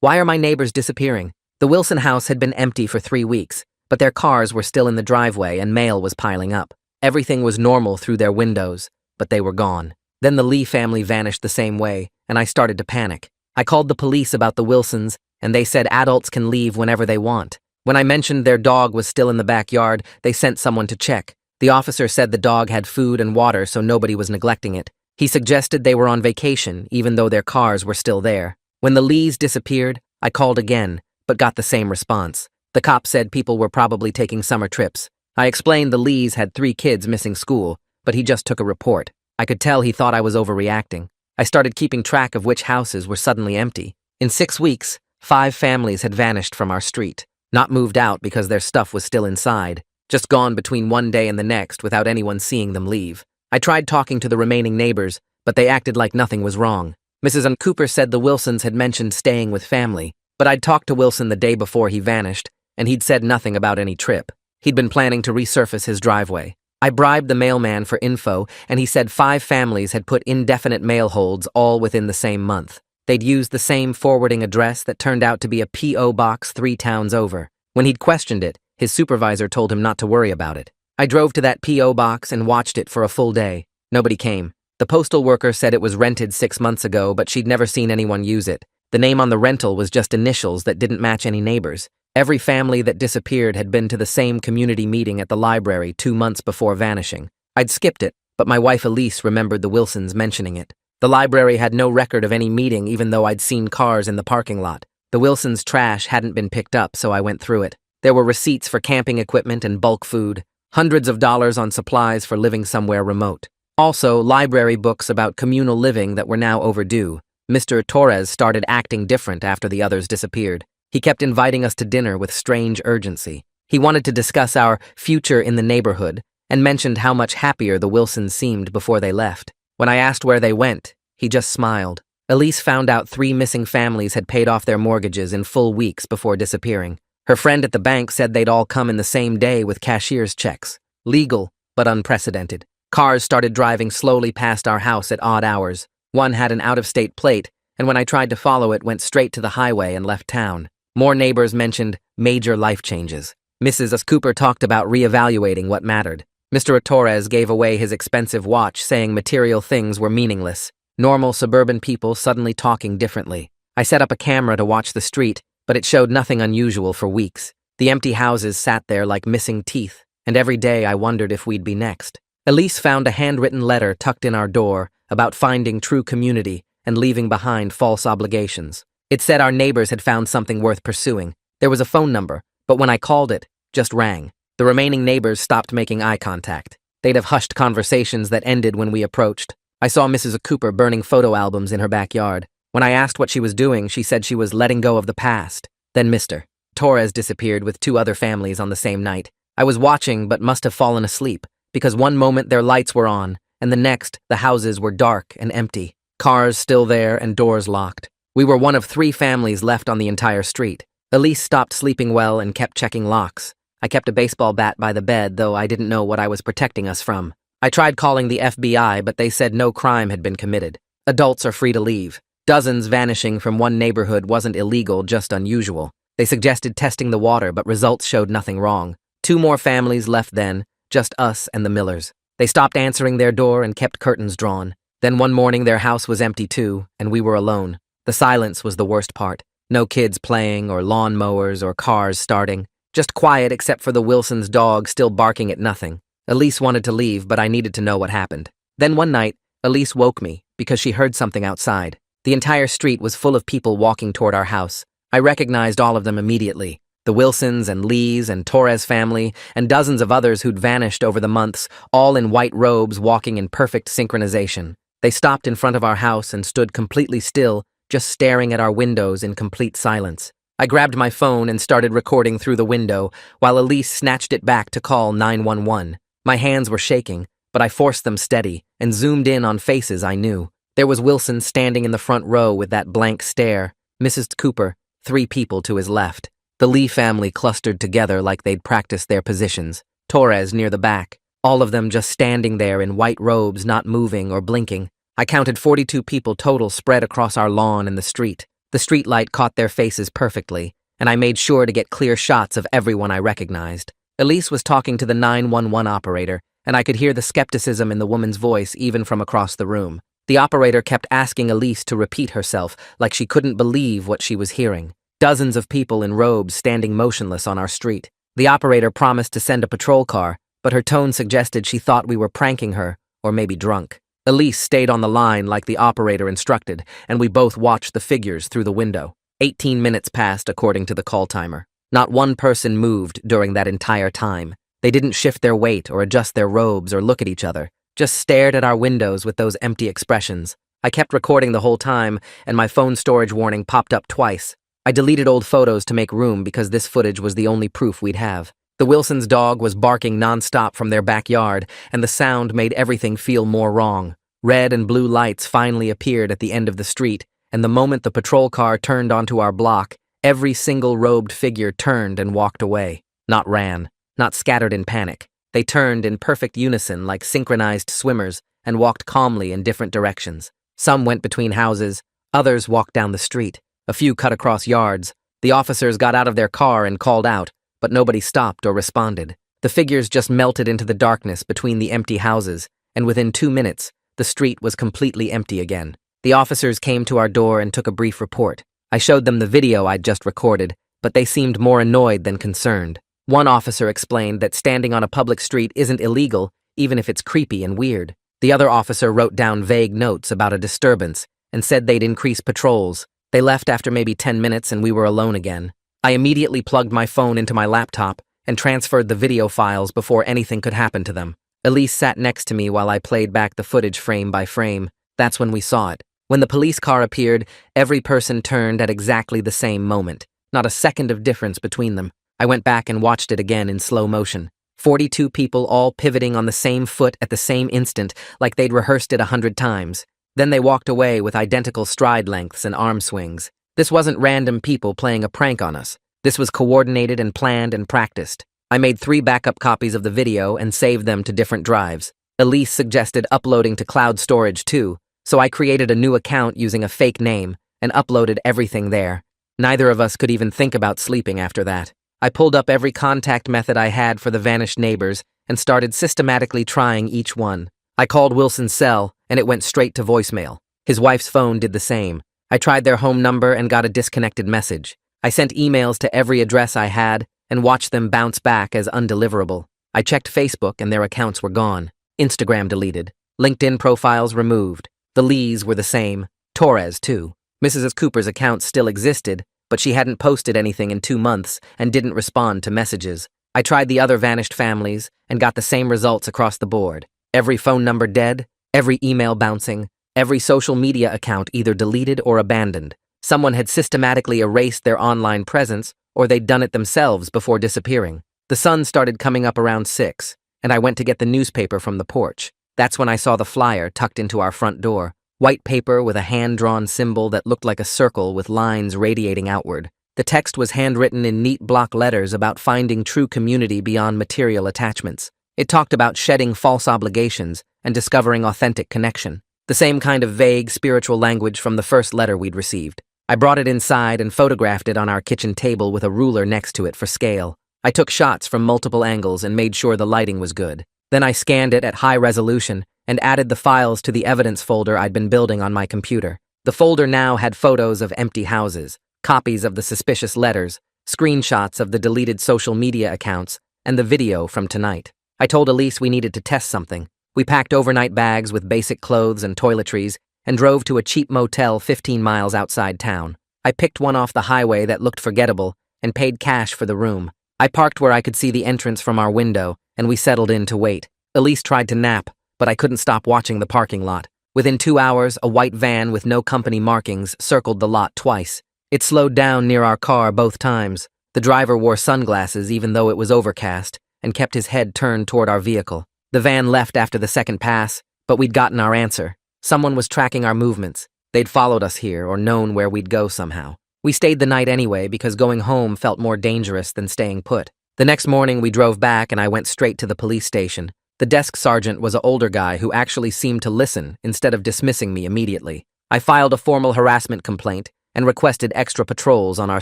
Why are my neighbors disappearing? The Wilson house had been empty for 3 weeks, but their cars were still in the driveway and mail was piling up. Everything was normal through their windows, but they were gone. Then the Lee family vanished the same way, and I started to panic. I called the police about the Wilsons, and they said adults can leave whenever they want. When I mentioned their dog was still in the backyard, they sent someone to check. The officer said the dog had food and water, so nobody was neglecting it. He suggested they were on vacation, even though their cars were still there. When the Lees disappeared, I called again, but got the same response. The cop said people were probably taking summer trips. I explained the Lees had 3 kids missing school, but he just took a report. I could tell he thought I was overreacting. I started keeping track of which houses were suddenly empty. In 6 weeks, 5 families had vanished from our street. Not moved out because their stuff was still inside, just gone between one day and the next without anyone seeing them leave. I tried talking to the remaining neighbors, but they acted like nothing was wrong. Mrs. Cooper said the Wilsons had mentioned staying with family, but I'd talked to Wilson the day before he vanished, and he'd said nothing about any trip. He'd been planning to resurface his driveway. I bribed the mailman for info, and he said 5 families had put indefinite mail holds all within the same month. They'd used the same forwarding address that turned out to be a P.O. box 3 towns over. When he'd questioned it, his supervisor told him not to worry about it. I drove to that P.O. box and watched it for a full day. Nobody came. The postal worker said it was rented 6 months ago, but she'd never seen anyone use it. The name on the rental was just initials that didn't match any neighbors. Every family that disappeared had been to the same community meeting at the library 2 months before vanishing. I'd skipped it, but my wife Elise remembered the Wilsons mentioning it. The library had no record of any meeting even though I'd seen cars in the parking lot. The Wilsons' trash hadn't been picked up, so I went through it. There were receipts for camping equipment and bulk food, hundreds of dollars on supplies for living somewhere remote. Also, library books about communal living that were now overdue. Mr. Torres started acting different after the others disappeared. He kept inviting us to dinner with strange urgency. He wanted to discuss our future in the neighborhood and mentioned how much happier the Wilsons seemed before they left. When I asked where they went, he just smiled. Elise found out 3 missing families had paid off their mortgages in full weeks before disappearing. Her friend at the bank said they'd all come in the same day with cashier's checks. Legal, but unprecedented. Cars started driving slowly past our house at odd hours. One had an out-of-state plate, and when I tried to follow it, went straight to the highway and left town. More neighbors mentioned major life changes. Mrs. Cooper talked about reevaluating what mattered. Mr. Torres gave away his expensive watch, saying material things were meaningless. Normal suburban people suddenly talking differently. I set up a camera to watch the street, but it showed nothing unusual for weeks. The empty houses sat there like missing teeth, and every day I wondered if we'd be next. Elise found a handwritten letter tucked in our door about finding true community and leaving behind false obligations. It said our neighbors had found something worth pursuing. There was a phone number, but when I called it, just rang. The remaining neighbors stopped making eye contact. They'd have hushed conversations that ended when we approached. I saw Mrs. Cooper burning photo albums in her backyard. When I asked what she was doing, she said she was letting go of the past. Then Mr. Torres disappeared with 2 other families on the same night. I was watching but must have fallen asleep, because one moment their lights were on, and the next the houses were dark and empty. Cars still there and doors locked. We were one of 3 families left on the entire street. Elise stopped sleeping well and kept checking locks. I kept a baseball bat by the bed, though I didn't know what I was protecting us from. I tried calling the FBI, but they said no crime had been committed. Adults are free to leave. Dozens vanishing from one neighborhood wasn't illegal, just unusual. They suggested testing the water, but results showed nothing wrong. 2 more families left then, just us and the Millers. They stopped answering their door and kept curtains drawn. Then one morning their house was empty too, and we were alone. The silence was the worst part. No kids playing, or lawn mowers, or cars starting. Just quiet except for the Wilsons' dog still barking at nothing. Elise wanted to leave, but I needed to know what happened. Then one night, Elise woke me because she heard something outside. The entire street was full of people walking toward our house. I recognized all of them immediately. The Wilsons and Lees and Torres family and dozens of others who'd vanished over the months, all in white robes walking in perfect synchronization. They stopped in front of our house and stood completely still, just staring at our windows in complete silence. I grabbed my phone and started recording through the window, while Elise snatched it back to call 911. My hands were shaking, but I forced them steady and zoomed in on faces I knew. There was Wilson standing in the front row with that blank stare, Mrs. Cooper, 3 people to his left. The Lee family clustered together like they'd practiced their positions, Torres near the back, all of them just standing there in white robes, not moving or blinking. I counted 42 people total spread across our lawn and the street. The streetlight caught their faces perfectly, and I made sure to get clear shots of everyone I recognized. Elise was talking to the 911 operator, and I could hear the skepticism in the woman's voice even from across the room. The operator kept asking Elise to repeat herself, like she couldn't believe what she was hearing. Dozens of people in robes standing motionless on our street. The operator promised to send a patrol car, but her tone suggested she thought we were pranking her, or maybe drunk. Elise stayed on the line like the operator instructed, and we both watched the figures through the window. 18 minutes passed according to the call timer. Not one person moved during that entire time. They didn't shift their weight or adjust their robes or look at each other, just stared at our windows with those empty expressions. I kept recording the whole time, and my phone storage warning popped up twice. I deleted old photos to make room because this footage was the only proof we'd have. The Wilsons' dog was barking nonstop from their backyard, and the sound made everything feel more wrong. Red and blue lights finally appeared at the end of the street, and the moment the patrol car turned onto our block, every single robed figure turned and walked away. Not ran, not scattered in panic. They turned in perfect unison like synchronized swimmers and walked calmly in different directions. Some went between houses, others walked down the street. A few cut across yards. The officers got out of their car and called out, but nobody stopped or responded. The figures just melted into the darkness between the empty houses, and within 2 minutes, the street was completely empty again. The officers came to our door and took a brief report. I showed them the video I'd just recorded, but they seemed more annoyed than concerned. One officer explained that standing on a public street isn't illegal, even if it's creepy and weird. The other officer wrote down vague notes about a disturbance and said they'd increase patrols. They left after maybe 10 minutes and we were alone again. I immediately plugged my phone into my laptop and transferred the video files before anything could happen to them. Elise sat next to me while I played back the footage frame by frame. That's when we saw it. When the police car appeared, every person turned at exactly the same moment. Not a second of difference between them. I went back and watched it again in slow motion. 42 people all pivoting on the same foot at the same instant, like they'd rehearsed it 100 times. Then they walked away with identical stride lengths and arm swings. This wasn't random people playing a prank on us. This was coordinated and planned and practiced. I made 3 backup copies of the video and saved them to different drives. Elise suggested uploading to cloud storage too, so I created a new account using a fake name and uploaded everything there. Neither of us could even think about sleeping after that. I pulled up every contact method I had for the vanished neighbors and started systematically trying each one. I called Wilson's cell, and it went straight to voicemail. His wife's phone did the same. I tried their home number and got a disconnected message. I sent emails to every address I had and watched them bounce back as undeliverable. I checked Facebook and their accounts were gone. Instagram deleted. LinkedIn profiles removed. The Lees were the same. Torres, too. Mrs. Cooper's account still existed, but she hadn't posted anything in 2 months and didn't respond to messages. I tried the other vanished families and got the same results across the board. Every phone number dead, every email bouncing, every social media account either deleted or abandoned. Someone had systematically erased their online presence, or they'd done it themselves before disappearing. The sun started coming up around 6, and I went to get the newspaper from the porch. That's when I saw the flyer tucked into our front door. White paper with a hand-drawn symbol that looked like a circle with lines radiating outward. The text was handwritten in neat block letters about finding true community beyond material attachments. It talked about shedding false obligations and discovering authentic connection. The same kind of vague, spiritual language from the first letter we'd received. I brought it inside and photographed it on our kitchen table with a ruler next to it for scale. I took shots from multiple angles and made sure the lighting was good. Then I scanned it at high resolution and added the files to the evidence folder I'd been building on my computer. The folder now had photos of empty houses, copies of the suspicious letters, screenshots of the deleted social media accounts, and the video from tonight. I told Elise we needed to test something. We packed overnight bags with basic clothes and toiletries and drove to a cheap motel 15 miles outside town. I picked one off the highway that looked forgettable and paid cash for the room. I parked where I could see the entrance from our window, and we settled in to wait. Elise tried to nap, but I couldn't stop watching the parking lot. Within 2 hours, a white van with no company markings circled the lot twice. It slowed down near our car both times. The driver wore sunglasses even though it was overcast, and kept his head turned toward our vehicle. The van left after the second pass, but we'd gotten our answer. Someone was tracking our movements. They'd followed us here or known where we'd go somehow. We stayed the night anyway because going home felt more dangerous than staying put. The next morning we drove back and I went straight to the police station. The desk sergeant was an older guy who actually seemed to listen instead of dismissing me immediately. I filed a formal harassment complaint and requested extra patrols on our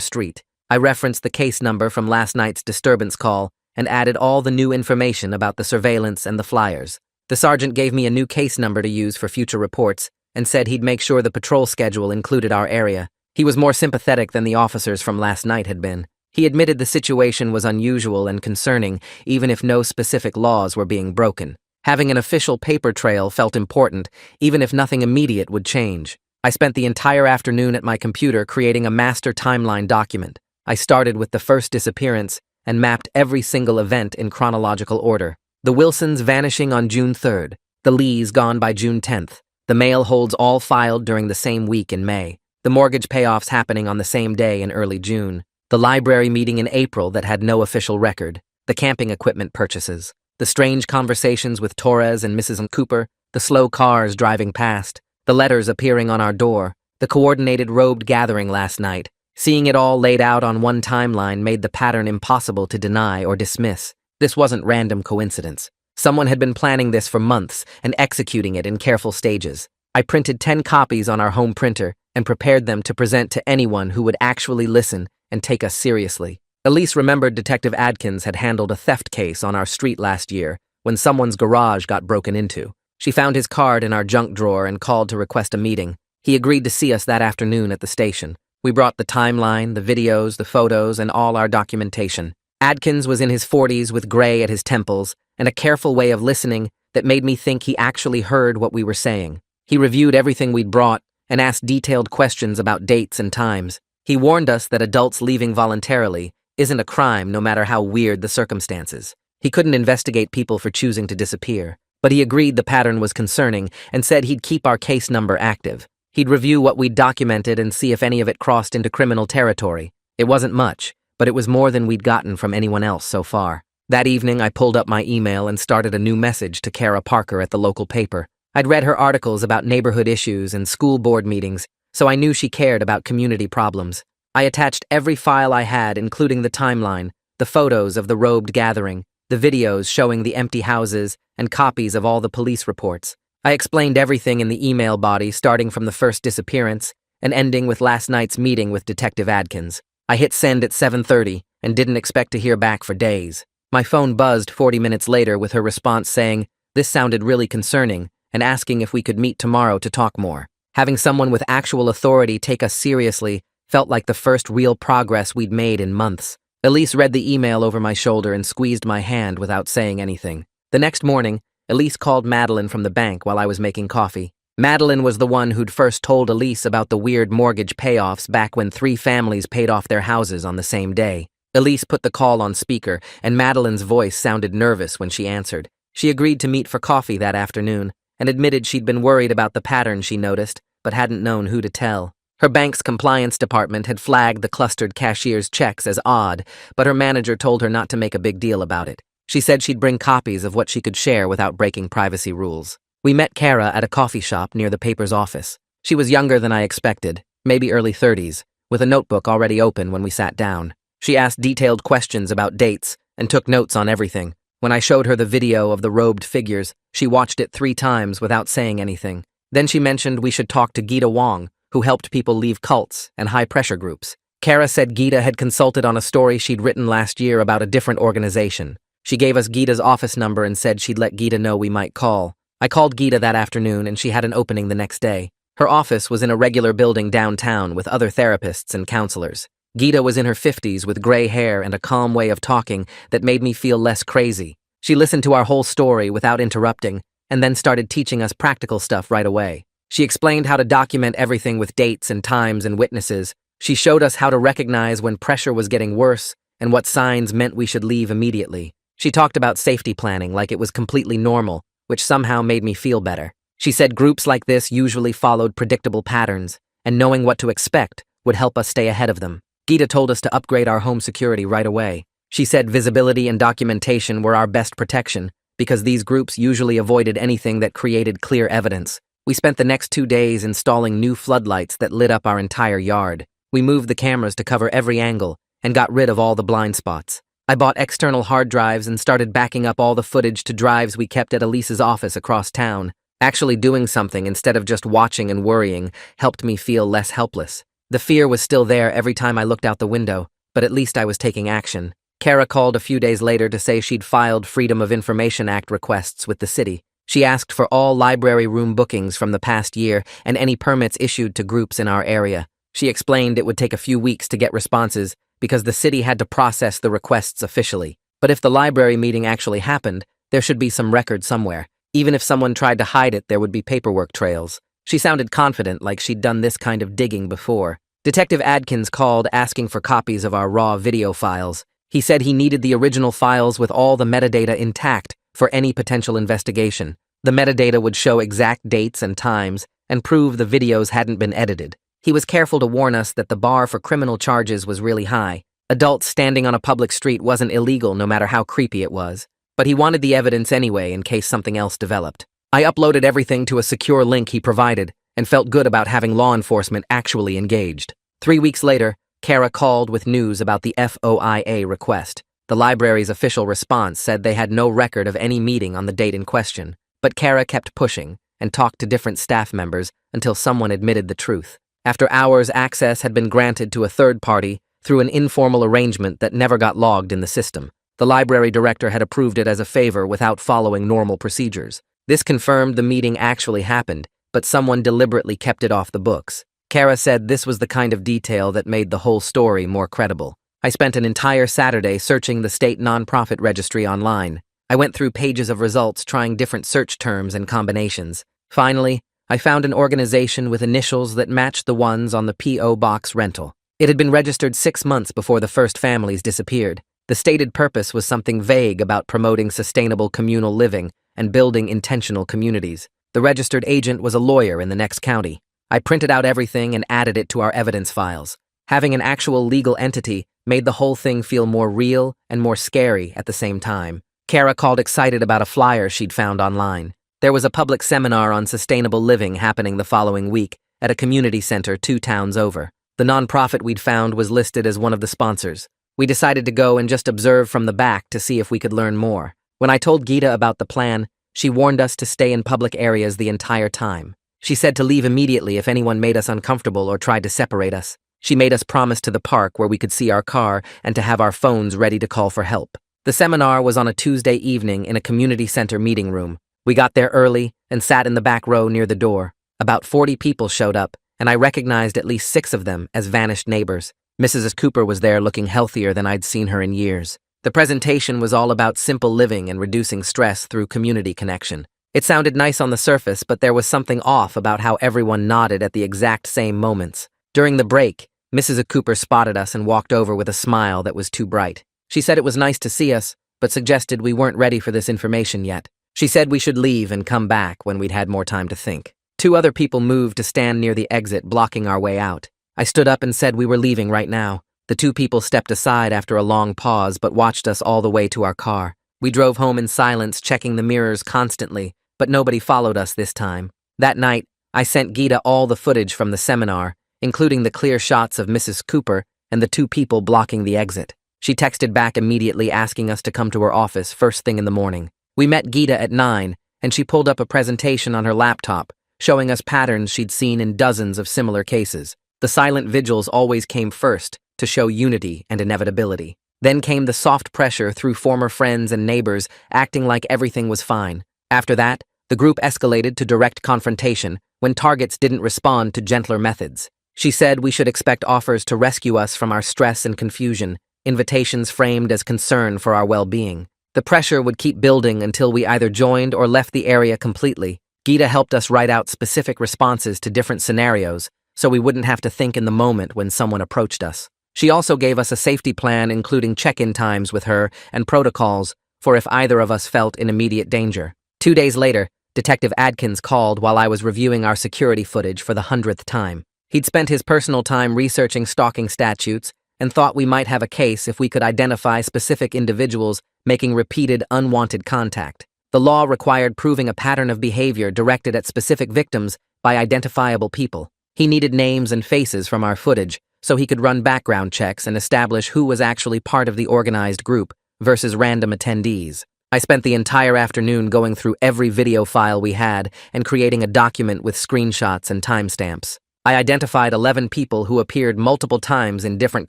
street. I referenced the case number from last night's disturbance call and added all the new information about the surveillance and the flyers. The sergeant gave me a new case number to use for future reports and said he'd make sure the patrol schedule included our area. He was more sympathetic than the officers from last night had been. He admitted the situation was unusual and concerning, even if no specific laws were being broken. Having an official paper trail felt important, even if nothing immediate would change. I spent the entire afternoon at my computer creating a master timeline document. I started with the first disappearance and mapped every single event in chronological order. The Wilsons vanishing on June 3rd, the Lees gone by June 10th, the mail holds all filed during the same week in May, the mortgage payoffs happening on the same day in early June, the library meeting in April that had no official record, the camping equipment purchases, the strange conversations with Torres and Mrs. Cooper, the slow cars driving past, the letters appearing on our door, the coordinated robed gathering last night. Seeing it all laid out on one timeline made the pattern impossible to deny or dismiss. This wasn't random coincidence. Someone had been planning this for months and executing it in careful stages. I printed 10 copies on our home printer and prepared them to present to anyone who would actually listen and take us seriously. Elise remembered Detective Adkins had handled a theft case on our street last year when someone's garage got broken into. She found his card in our junk drawer and called to request a meeting. He agreed to see us that afternoon at the station. We brought the timeline, the videos, the photos, and all our documentation. Adkins was in his 40s with gray at his temples and a careful way of listening that made me think he actually heard what we were saying. He reviewed everything we'd brought and asked detailed questions about dates and times. He warned us that adults leaving voluntarily isn't a crime no matter how weird the circumstances. He couldn't investigate people for choosing to disappear, but he agreed the pattern was concerning and said he'd keep our case number active. He'd review what we'd documented and see if any of it crossed into criminal territory. It wasn't much, but it was more than we'd gotten from anyone else so far. That evening, I pulled up my email and started a new message to Kara Parker at the local paper. I'd read her articles about neighborhood issues and school board meetings, so I knew she cared about community problems. I attached every file I had, including the timeline, the photos of the robed gathering, the videos showing the empty houses, and copies of all the police reports. I explained everything in the email body, starting from the first disappearance and ending with last night's meeting with Detective Adkins. I hit send at 7:30 and didn't expect to hear back for days. My phone buzzed 40 minutes later with her response saying, "This sounded really concerning," and asking if we could meet tomorrow to talk more. Having someone with actual authority take us seriously felt like the first real progress we'd made in months. Elise read the email over my shoulder and squeezed my hand without saying anything. The next morning, Elise called Madeline from the bank while I was making coffee. Madeline was the one who'd first told Elise about the weird mortgage payoffs back when 3 families paid off their houses on the same day. Elise put the call on speaker, and Madeline's voice sounded nervous when she answered. She agreed to meet for coffee that afternoon and admitted she'd been worried about the pattern she noticed, but hadn't known who to tell. Her bank's compliance department had flagged the clustered cashier's checks as odd, but her manager told her not to make a big deal about it. She said she'd bring copies of what she could share without breaking privacy rules. We met Kara at a coffee shop near the paper's office. She was younger than I expected, maybe early 30s, with a notebook already open when we sat down. She asked detailed questions about dates and took notes on everything. When I showed her the video of the robed figures, she watched it 3 times without saying anything. Then she mentioned we should talk to Gita Wong, who helped people leave cults and high-pressure groups. Kara said Gita had consulted on a story she'd written last year about a different organization. She gave us Gita's office number and said she'd let Gita know we might call. I called Gita that afternoon and she had an opening the next day. Her office was in a regular building downtown with other therapists and counselors. Gita was in her 50s with gray hair and a calm way of talking that made me feel less crazy. She listened to our whole story without interrupting and then started teaching us practical stuff right away. She explained how to document everything with dates and times and witnesses. She showed us how to recognize when pressure was getting worse and what signs meant we should leave immediately. She talked about safety planning like it was completely normal, which somehow made me feel better. She said groups like this usually followed predictable patterns, and knowing what to expect would help us stay ahead of them. Gita told us to upgrade our home security right away. She said visibility and documentation were our best protection because these groups usually avoided anything that created clear evidence. We spent the next 2 days installing new floodlights that lit up our entire yard. We moved the cameras to cover every angle and got rid of all the blind spots. I bought external hard drives and started backing up all the footage to drives we kept at Elise's office across town. Actually doing something instead of just watching and worrying helped me feel less helpless. The fear was still there every time I looked out the window, but at least I was taking action. Kara called a few days later to say she'd filed Freedom of Information Act requests with the city. She asked for all library room bookings from the past year and any permits issued to groups in our area. She explained it would take a few weeks to get responses because the city had to process the requests officially. But if the library meeting actually happened, there should be some record somewhere. Even if someone tried to hide it, there would be paperwork trails. She sounded confident, like she'd done this kind of digging before. Detective Adkins called asking for copies of our raw video files. He said he needed the original files with all the metadata intact for any potential investigation. The metadata would show exact dates and times and prove the videos hadn't been edited. He was careful to warn us that the bar for criminal charges was really high. Adults standing on a public street wasn't illegal no matter how creepy it was. But he wanted the evidence anyway in case something else developed. I uploaded everything to a secure link he provided and felt good about having law enforcement actually engaged. 3 weeks later, Kara called with news about the FOIA request. The library's official response said they had no record of any meeting on the date in question. But Kara kept pushing and talked to different staff members until someone admitted the truth. After hours, access had been granted to a third party through an informal arrangement that never got logged in the system. The library director had approved it as a favor without following normal procedures. This confirmed the meeting actually happened, but someone deliberately kept it off the books. Kara said this was the kind of detail that made the whole story more credible. I spent an entire Saturday searching the state nonprofit registry online. I went through pages of results trying different search terms and combinations. Finally, I found an organization with initials that matched the ones on the P.O. box rental. It had been registered 6 months before the first families disappeared. The stated purpose was something vague about promoting sustainable communal living and building intentional communities. The registered agent was a lawyer in the next county. I printed out everything and added it to our evidence files. Having an actual legal entity made the whole thing feel more real and more scary at the same time. Kara called excited about a flyer she'd found online. There was a public seminar on sustainable living happening the following week at a community center 2 towns over. The nonprofit we'd found was listed as one of the sponsors. We decided to go and just observe from the back to see if we could learn more. When I told Gita about the plan, she warned us to stay in public areas the entire time. She said to leave immediately if anyone made us uncomfortable or tried to separate us. She made us promise to the park where we could see our car and to have our phones ready to call for help. The seminar was on a Tuesday evening in a community center meeting room. We got there early and sat in the back row near the door. About 40 people showed up, and I recognized at least 6 of them as vanished neighbors. Mrs. Cooper was there looking healthier than I'd seen her in years. The presentation was all about simple living and reducing stress through community connection. It sounded nice on the surface, but there was something off about how everyone nodded at the exact same moments. During the break, Mrs. Cooper spotted us and walked over with a smile that was too bright. She said it was nice to see us, but suggested we weren't ready for this information yet. She said we should leave and come back when we'd had more time to think. 2 other people moved to stand near the exit, blocking our way out. I stood up and said we were leaving right now. The 2 people stepped aside after a long pause but watched us all the way to our car. We drove home in silence, checking the mirrors constantly, but nobody followed us this time. That night, I sent Gita all the footage from the seminar, including the clear shots of Mrs. Cooper and the 2 people blocking the exit. She texted back immediately asking us to come to her office first thing in the morning. We met Gita at 9, and she pulled up a presentation on her laptop, showing us patterns she'd seen in dozens of similar cases. The silent vigils always came first, to show unity and inevitability. Then came the soft pressure through former friends and neighbors, acting like everything was fine. After that, the group escalated to direct confrontation when targets didn't respond to gentler methods. She said we should expect offers to rescue us from our stress and confusion, invitations framed as concern for our well-being. The pressure would keep building until we either joined or left the area completely. Gita helped us write out specific responses to different scenarios, so we wouldn't have to think in the moment when someone approached us. She also gave us a safety plan including check-in times with her and protocols for if either of us felt in immediate danger. 2 days later, Detective Adkins called while I was reviewing our security footage for the 100th time. He'd spent his personal time researching stalking statutes and thought we might have a case if we could identify specific individuals making repeated unwanted contact. The law required proving a pattern of behavior directed at specific victims by identifiable people. He needed names and faces from our footage so he could run background checks and establish who was actually part of the organized group versus random attendees. I spent the entire afternoon going through every video file we had and creating a document with screenshots and timestamps. I identified 11 people who appeared multiple times in different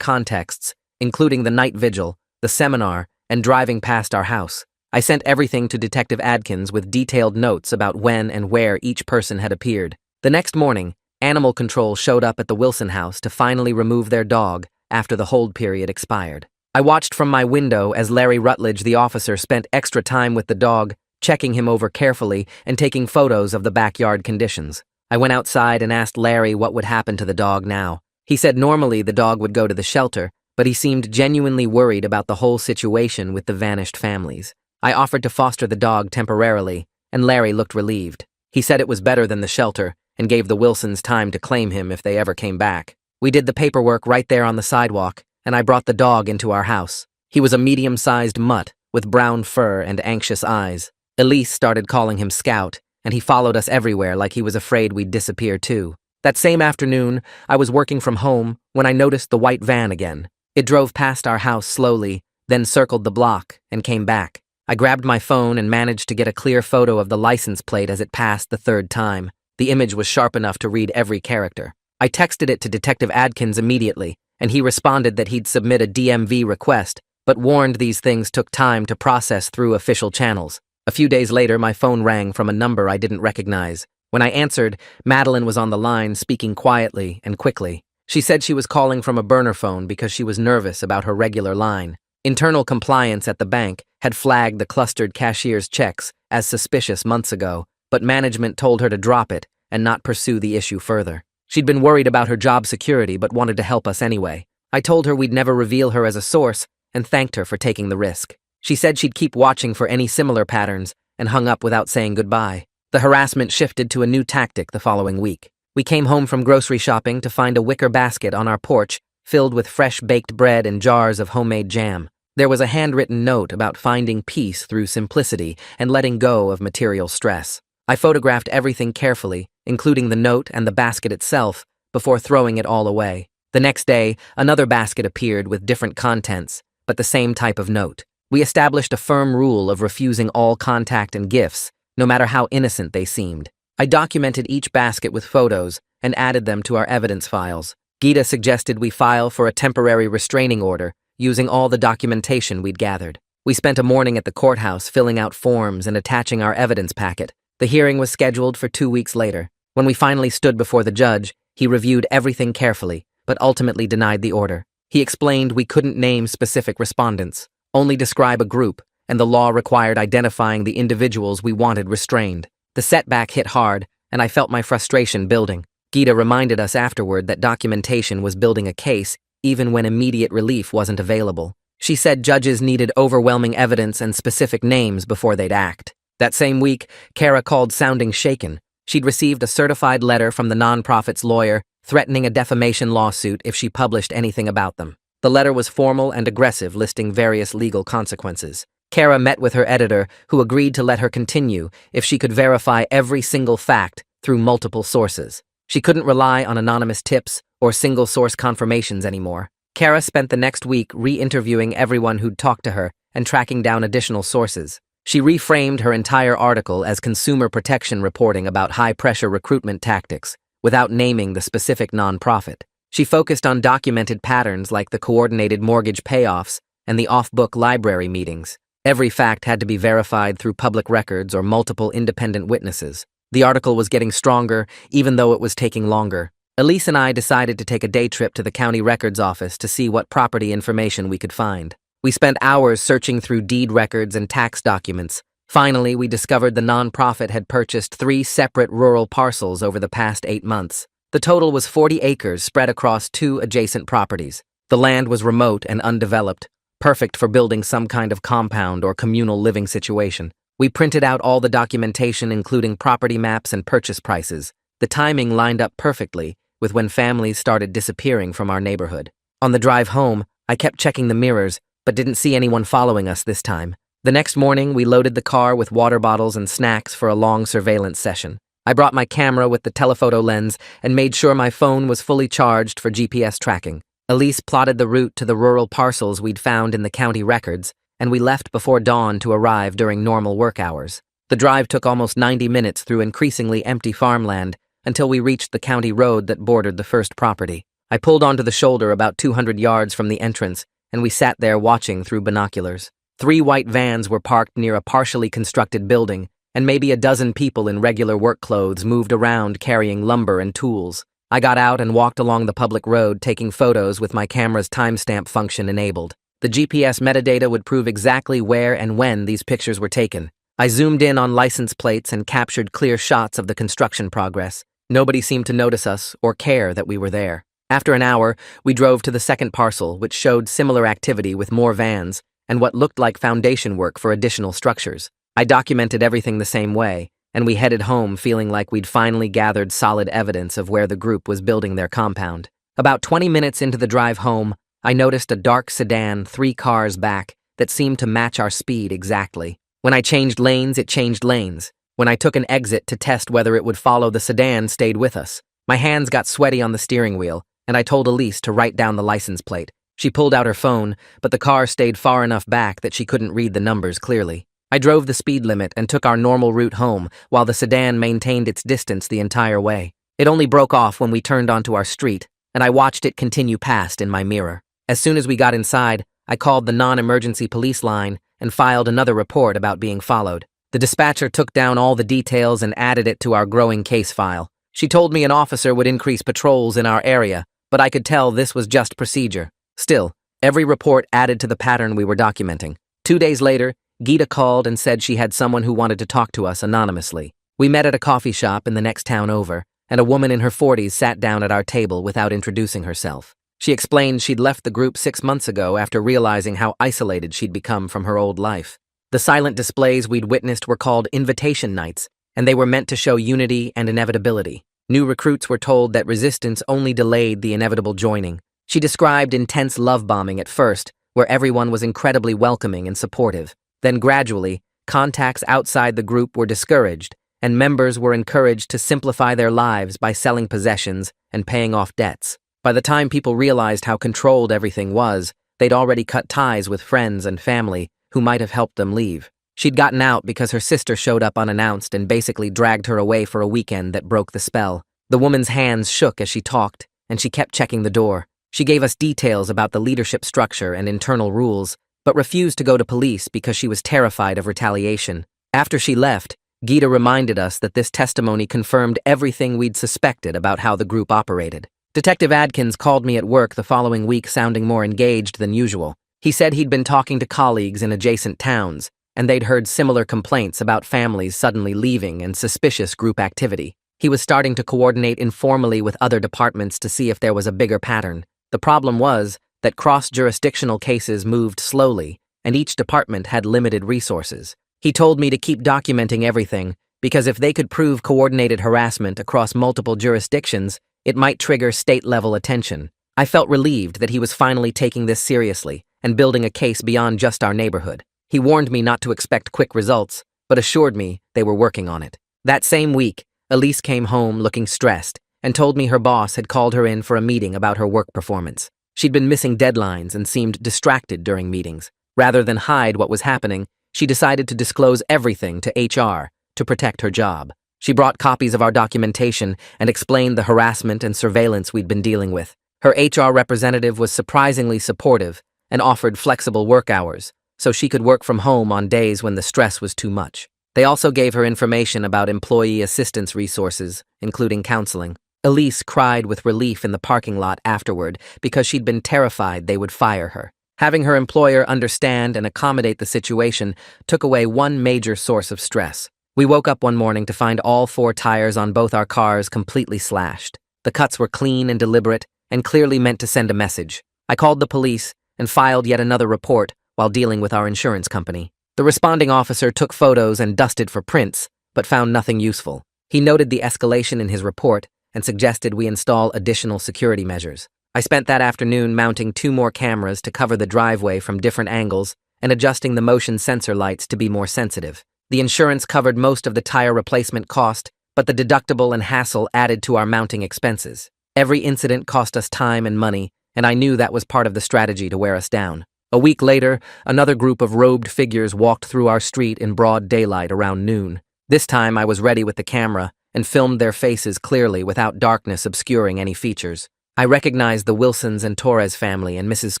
contexts, including the night vigil, the seminar, and driving past our house. I sent everything to Detective Adkins with detailed notes about when and where each person had appeared. The next morning, Animal Control showed up at the Wilson house to finally remove their dog after the hold period expired. I watched from my window as Larry Rutledge, the officer, spent extra time with the dog, checking him over carefully and taking photos of the backyard conditions. I went outside and asked Larry what would happen to the dog now. He said normally the dog would go to the shelter, but he seemed genuinely worried about the whole situation with the vanished families. I offered to foster the dog temporarily, and Larry looked relieved. He said it was better than the shelter and gave the Wilsons time to claim him if they ever came back. We did the paperwork right there on the sidewalk, and I brought the dog into our house. He was a medium-sized mutt with brown fur and anxious eyes. Elise started calling him Scout, and he followed us everywhere like he was afraid we'd disappear too. That same afternoon, I was working from home when I noticed the white van again. It drove past our house slowly, then circled the block and came back. I grabbed my phone and managed to get a clear photo of the license plate as it passed the third time. The image was sharp enough to read every character. I texted it to Detective Adkins immediately, and he responded that he'd submit a DMV request, but warned these things took time to process through official channels. A few days later, my phone rang from a number I didn't recognize. When I answered, Madeline was on the line, speaking quietly and quickly. She said she was calling from a burner phone because she was nervous about her regular line. Internal compliance at the bank had flagged the clustered cashier's checks as suspicious months ago, but management told her to drop it and not pursue the issue further. She'd been worried about her job security but wanted to help us anyway. I told her we'd never reveal her as a source and thanked her for taking the risk. She said she'd keep watching for any similar patterns and hung up without saying goodbye. The harassment shifted to a new tactic the following week. We came home from grocery shopping to find a wicker basket on our porch filled with fresh baked bread and jars of homemade jam. There was a handwritten note about finding peace through simplicity and letting go of material stress. I photographed everything carefully, including the note and the basket itself, before throwing it all away. The next day, another basket appeared with different contents, but the same type of note. We established a firm rule of refusing all contact and gifts, no matter how innocent they seemed. I documented each basket with photos and added them to our evidence files. Gita suggested we file for a temporary restraining order, using all the documentation we'd gathered. We spent a morning at the courthouse filling out forms and attaching our evidence packet. The hearing was scheduled for 2 weeks later. When we finally stood before the judge, he reviewed everything carefully, but ultimately denied the order. He explained we couldn't name specific respondents, only describe a group, and the law required identifying the individuals we wanted restrained. The setback hit hard, and I felt my frustration building. Gita reminded us afterward that documentation was building a case, even when immediate relief wasn't available. She said judges needed overwhelming evidence and specific names before they'd act. That same week, Kara called sounding shaken. She'd received a certified letter from the nonprofit's lawyer threatening a defamation lawsuit if she published anything about them. The letter was formal and aggressive, listing various legal consequences. Kara met with her editor, who agreed to let her continue if she could verify every single fact through multiple sources. She couldn't rely on anonymous tips or single-source confirmations anymore. Kara spent the next week re-interviewing everyone who'd talked to her and tracking down additional sources. She reframed her entire article as consumer protection reporting about high-pressure recruitment tactics, without naming the specific nonprofit. She focused on documented patterns like the coordinated mortgage payoffs and the off-book library meetings. Every fact had to be verified through public records or multiple independent witnesses. The article was getting stronger, even though it was taking longer. Elise and I decided to take a day trip to the county records office to see what property information we could find. We spent hours searching through deed records and tax documents. Finally, we discovered the nonprofit had purchased 3 separate rural parcels over the past 8 months. The total was 40 acres spread across 2 adjacent properties. The land was remote and undeveloped, perfect for building some kind of compound or communal living situation. We printed out all the documentation, including property maps and purchase prices. The timing lined up perfectly with when families started disappearing from our neighborhood. On the drive home, I kept checking the mirrors, but didn't see anyone following us this time. The next morning, we loaded the car with water bottles and snacks for a long surveillance session. I brought my camera with the telephoto lens and made sure my phone was fully charged for GPS tracking. Elise plotted the route to the rural parcels we'd found in the county records, and we left before dawn to arrive during normal work hours. The drive took almost 90 minutes through increasingly empty farmland, until we reached the county road that bordered the first property. I pulled onto the shoulder about 200 yards from the entrance, and we sat there watching through binoculars. 3 white vans were parked near a partially constructed building, and maybe a dozen people in regular work clothes moved around carrying lumber and tools. I got out and walked along the public road taking photos with my camera's timestamp function enabled. The GPS metadata would prove exactly where and when these pictures were taken. I zoomed in on license plates and captured clear shots of the construction progress. Nobody seemed to notice us or care that we were there. After an hour, we drove to the second parcel, which showed similar activity with more vans and what looked like foundation work for additional structures. I documented everything the same way, and we headed home feeling like we'd finally gathered solid evidence of where the group was building their compound. About 20 minutes into the drive home, I noticed a dark sedan 3 cars back that seemed to match our speed exactly. When I changed lanes, it changed lanes. When I took an exit to test whether it would follow, the sedan stayed with us. My hands got sweaty on the steering wheel, and I told Elise to write down the license plate. She pulled out her phone, but the car stayed far enough back that she couldn't read the numbers clearly. I drove the speed limit and took our normal route home, while the sedan maintained its distance the entire way. It only broke off when we turned onto our street, and I watched it continue past in my mirror. As soon as we got inside, I called the non-emergency police line and filed another report about being followed. The dispatcher took down all the details and added it to our growing case file. She told me an officer would increase patrols in our area, but I could tell this was just procedure. Still, every report added to the pattern we were documenting. 2 days later, Gita called and said she had someone who wanted to talk to us anonymously. We met at a coffee shop in the next town over, and a woman in her 40s sat down at our table without introducing herself. She explained she'd left the group 6 months ago after realizing how isolated she'd become from her old life. The silent displays we'd witnessed were called invitation nights, and they were meant to show unity and inevitability. New recruits were told that resistance only delayed the inevitable joining. She described intense love bombing at first, where everyone was incredibly welcoming and supportive. Then gradually, contacts outside the group were discouraged, and members were encouraged to simplify their lives by selling possessions and paying off debts. By the time people realized how controlled everything was, they'd already cut ties with friends and family who might have helped them leave. She'd gotten out because her sister showed up unannounced and basically dragged her away for a weekend that broke the spell. The woman's hands shook as she talked, and she kept checking the door. She gave us details about the leadership structure and internal rules, but refused to go to police because she was terrified of retaliation. After she left, Gita reminded us that this testimony confirmed everything we'd suspected about how the group operated. Detective Adkins called me at work the following week sounding more engaged than usual. He said he'd been talking to colleagues in adjacent towns, and they'd heard similar complaints about families suddenly leaving and suspicious group activity. He was starting to coordinate informally with other departments to see if there was a bigger pattern. The problem was that cross-jurisdictional cases moved slowly, and each department had limited resources. He told me to keep documenting everything, because if they could prove coordinated harassment across multiple jurisdictions, it might trigger state-level attention. I felt relieved that he was finally taking this seriously and building a case beyond just our neighborhood. He warned me not to expect quick results, but assured me they were working on it. That same week, Elise came home looking stressed and told me her boss had called her in for a meeting about her work performance. She'd been missing deadlines and seemed distracted during meetings. Rather than hide what was happening, she decided to disclose everything to HR to protect her job. She brought copies of our documentation and explained the harassment and surveillance we'd been dealing with. Her HR representative was surprisingly supportive and offered flexible work hours, so she could work from home on days when the stress was too much. They also gave her information about employee assistance resources, including counseling. Elise cried with relief in the parking lot afterward because she'd been terrified they would fire her. Having her employer understand and accommodate the situation took away one major source of stress. We woke up one morning to find all 4 tires on both our cars completely slashed. The cuts were clean and deliberate and clearly meant to send a message. I called the police and filed yet another report while dealing with our insurance company. The responding officer took photos and dusted for prints, but found nothing useful. He noted the escalation in his report and suggested we install additional security measures. I spent that afternoon mounting 2 more cameras to cover the driveway from different angles and adjusting the motion sensor lights to be more sensitive. The insurance covered most of the tire replacement cost, but the deductible and hassle added to our mounting expenses. Every incident cost us time and money, and I knew that was part of the strategy to wear us down. A week later, another group of robed figures walked through our street in broad daylight around noon. This time I was ready with the camera and filmed their faces clearly without darkness obscuring any features. I recognized the Wilsons and Torres family and Mrs.